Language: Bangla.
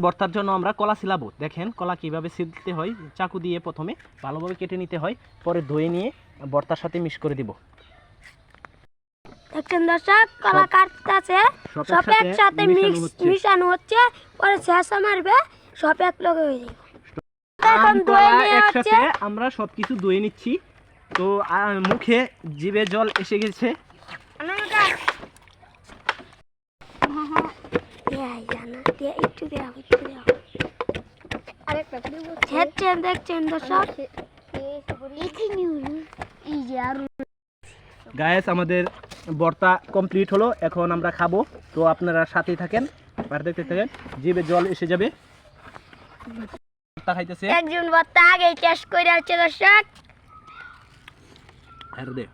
ভর্তার জন্য আমরা কলা ছিলাবো। দেখেন কলা কিভাবে ছিলতে হয়। চাকু দিয়ে প্রথমে ভালোভাবে কেটে নিতে হয়, পরে ধুয়ে নিয়ে ভর্তার সাথে মিক্স করে দিব। দেখছেন দর্শক, কলা কাটতেছে, সব একসাথে মিশানো হচ্ছে, পরে শেষা মারবে, সব এক লগে হয়ে যাবে। এখন ধুয়ে নিয়ে একসাথে আমরা সবকিছু ধুয়ে নিচ্ছি। তো মুখে জিভে জল এসে গেছে। দেখছেন দর্শক, গায়েস আমাদের ভর্তা কমপ্লিট হলো, এখন আমরা খাবো। তো আপনারা সাথেই থাকেন, আর দেখতে থাকেন, জিভে জল এসে যাবে। ভর্তা খাইতেছে একজন ভর্তা আগে টেস্ট করে আছে দর্শক। আর দে